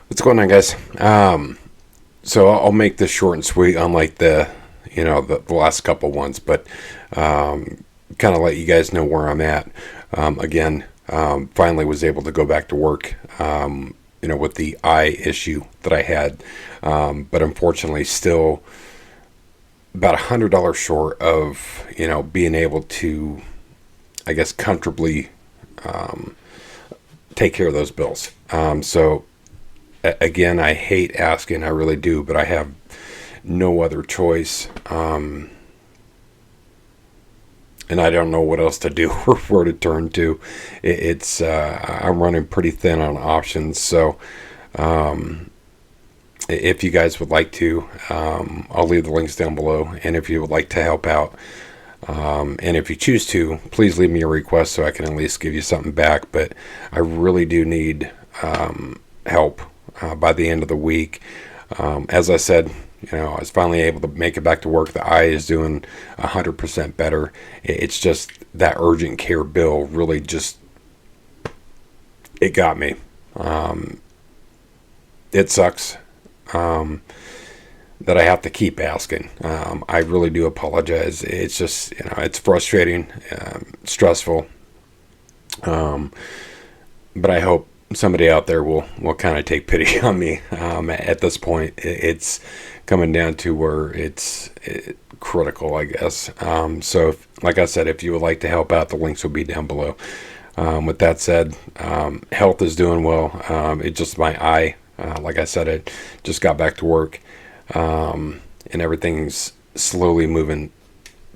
What's going on, guys? So I'll make this short and sweet, unlike the last couple ones, but kind of let you guys know where I'm at. Finally was able to go back to work. With the eye issue that I had, but unfortunately, still about $100 short of being able to, I guess, comfortably take care of those bills. Again, I hate asking, I really do, but I have no other choice. And I don't know what else to do or where to turn to. I'm running pretty thin on options. So, if you guys would like to, I'll leave the links down below. And if you would like to help out, and if you choose to, please leave me a request so I can at least give you something back. But I really do need help by the end of the week. As I said, I was finally able to make it back to work. The eye is doing 100% better. It's just that urgent care bill really just, it got me. It sucks that I have to keep asking. I really do apologize. It's just, it's frustrating, stressful. But I hope somebody out there will kind of take pity on me. At this point, it's coming down to where it's critical, I guess. Like I said, if you would like to help out, the links will be down below. With that said, health is doing well. It's just my eye. Like I said, it just got back to work, and everything's slowly moving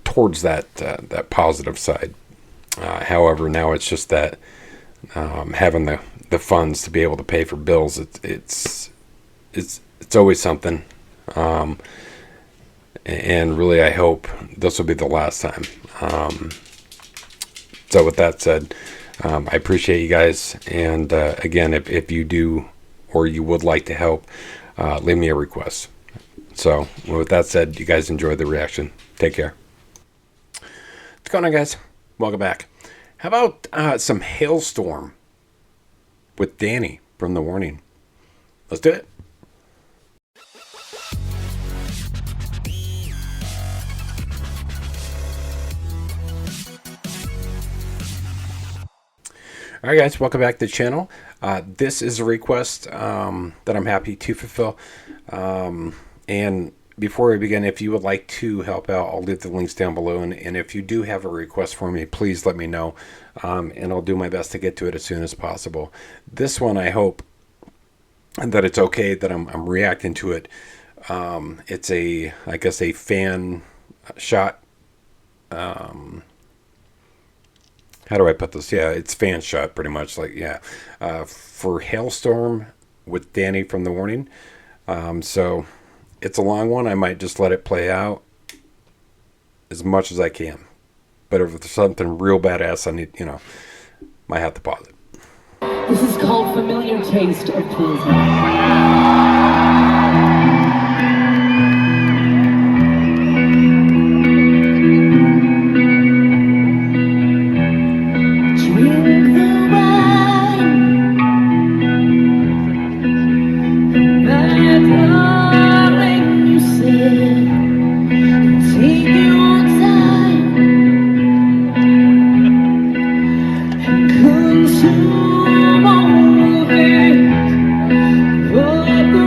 towards that positive side. However, now it's just that having the funds to be able to pay for bills, it's always something. And really, I hope this will be the last time. So with that said, I appreciate you guys. And again, if you do or you would like to help, leave me a request. So with that said, you guys enjoy the reaction. Take care. What's going on, guys? Welcome back. How about some Halestorm with Dany from The Warning? Let's do it. All right, guys, welcome back to the channel. This is a request that I'm happy to fulfill. And before we begin, if you would like to help out, I'll leave the links down below. And if you do have a request for me, please let me know. And I'll do my best to get to it as soon as possible. This one, I hope that it's okay that I'm reacting to it. It's I guess a fan shot. How do I put this? Yeah, it's fan shot pretty much. For Halestorm with Dany from The Warning. So it's a long one. I might just let it play out as much as I can. But if there's something real badass, I need, might have to pause it. This is called Familiar Taste of Poison. Consume all of it, but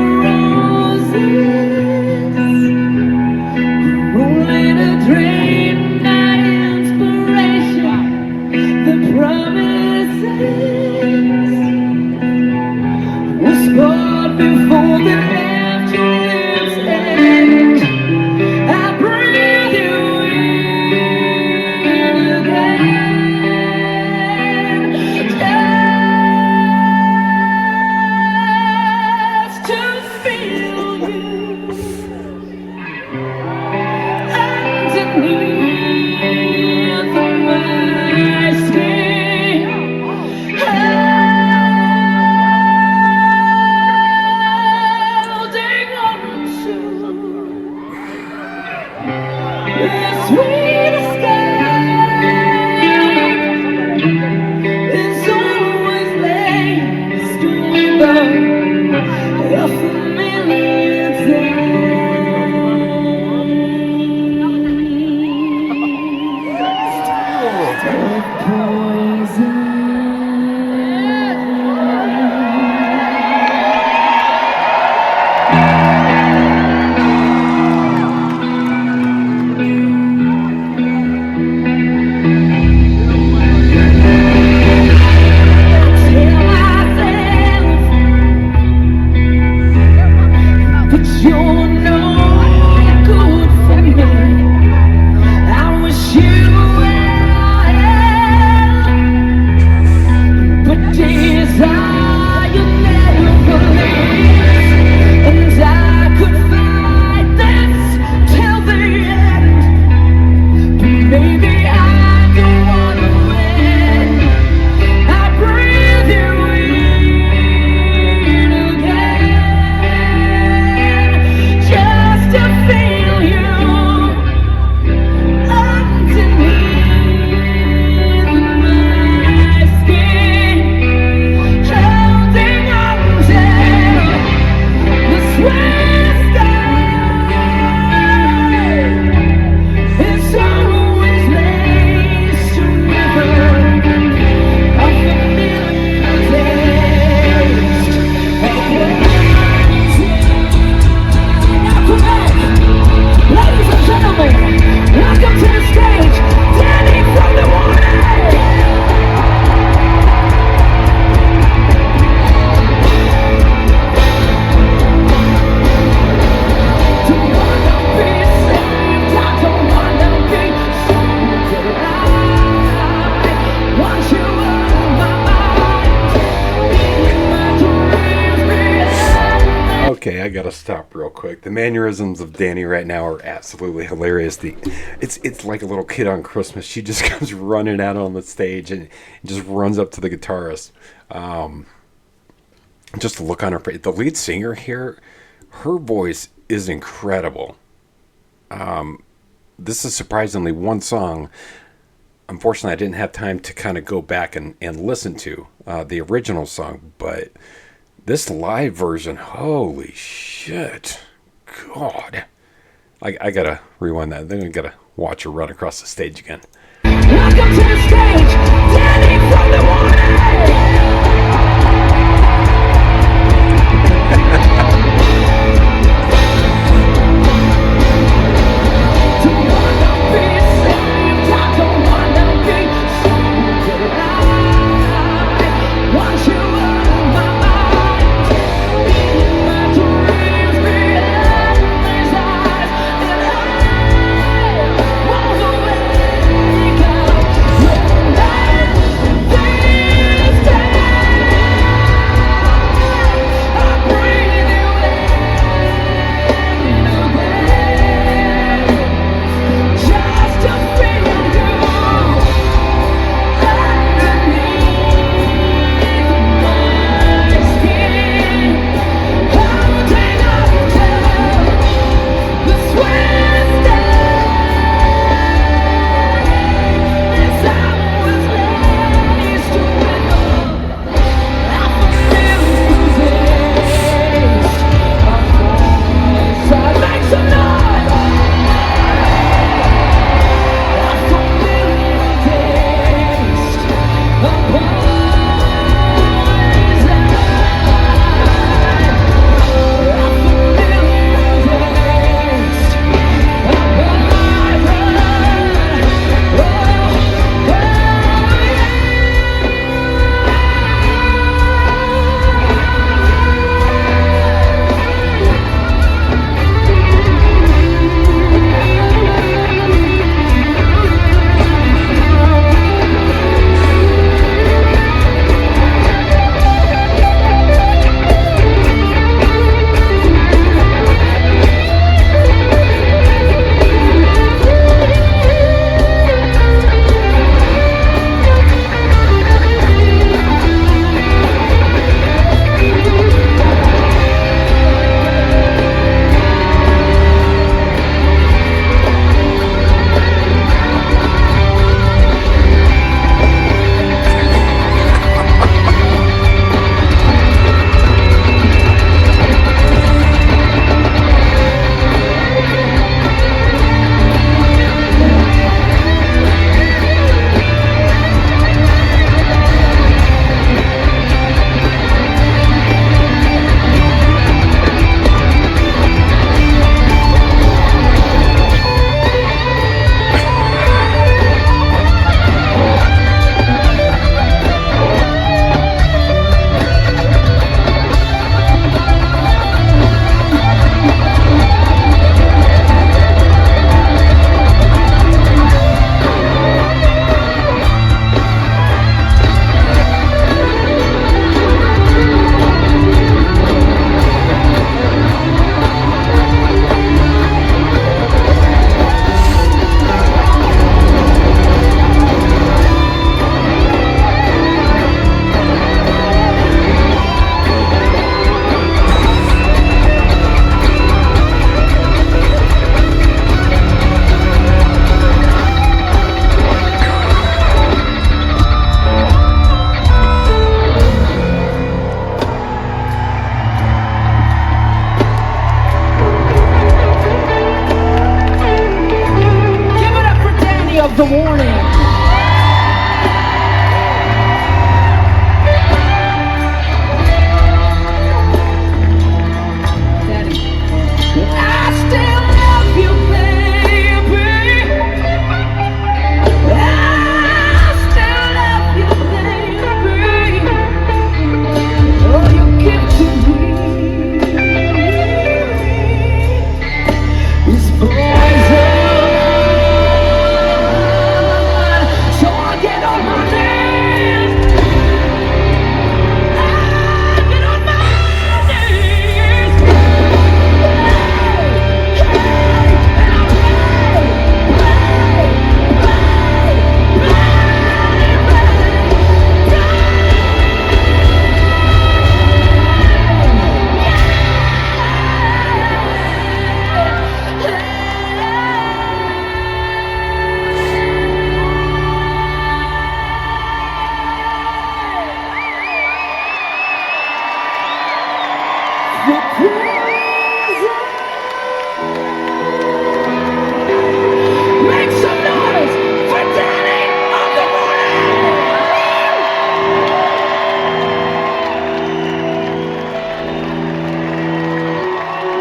Okay, I gotta stop real quick. The mannerisms of Dany right now are absolutely hilarious. It's like a little kid on Christmas. She just comes running out on the stage and just runs up to the guitarist. Um, just the look on her face. The lead singer here, her voice is incredible. This is surprisingly one song. Unfortunately, I didn't have time to kind of go back and listen to the original song, but this live version, holy shit. God. I gotta rewind that. Then I gotta watch her run across the stage again. Welcome to the stage, Danny from the the prison. Make some noise for Dany of the morning.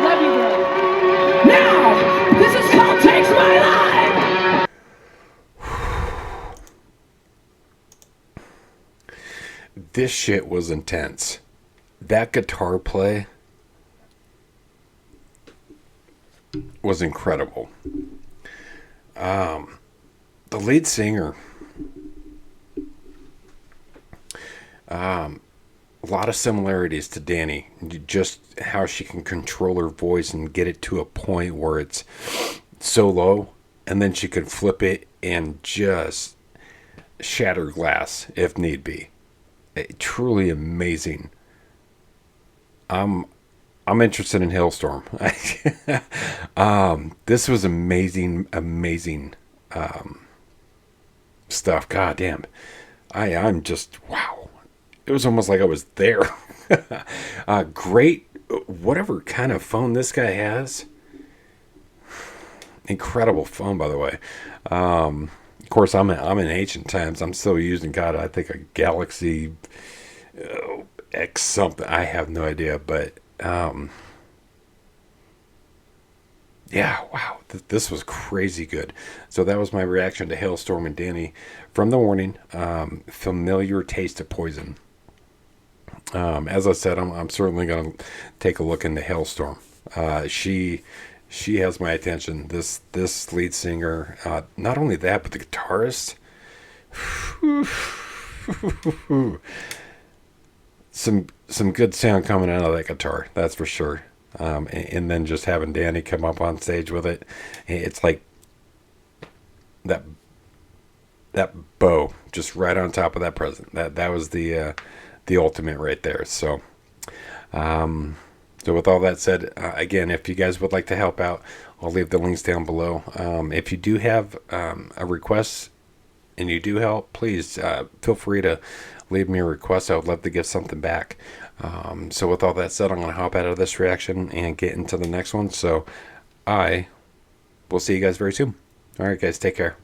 Love you, bro. Now, this is called Takes My Life. This shit was intense. That guitar play was incredible. The lead singer, a lot of similarities to Dany. Just how she can control her voice and get it to a point where it's so low, and then she can flip it and just shatter glass if need be. Truly amazing. I'm interested in Halestorm. This was amazing, amazing stuff. God damn. I'm just wow. It was almost like I was there. Great, whatever kind of phone this guy has. Incredible phone, by the way. Of course, I'm in ancient times. I'm still using, God, I think a Galaxy X something. I have no idea, but yeah, wow, this was crazy good. So that was my reaction to Hailstorm and Dany from the warning. Familiar taste of poison. As I said, I'm certainly going to take a look into Hailstorm. She has my attention. This lead singer, not only that, but the guitarist. Some good sound coming out of that guitar, that's for sure. And then just having Dany come up on stage with it, it's like that bow just right on top of that present. That was the ultimate right there. So so with all that said, again, if you guys would like to help out, I'll leave the links down below. If you do have a request and you do help, please feel free to leave me a request. I would love to give something back. So with all that said, I'm going to hop out of this reaction and get into the next one. So I will see you guys very soon. All right, guys, take care.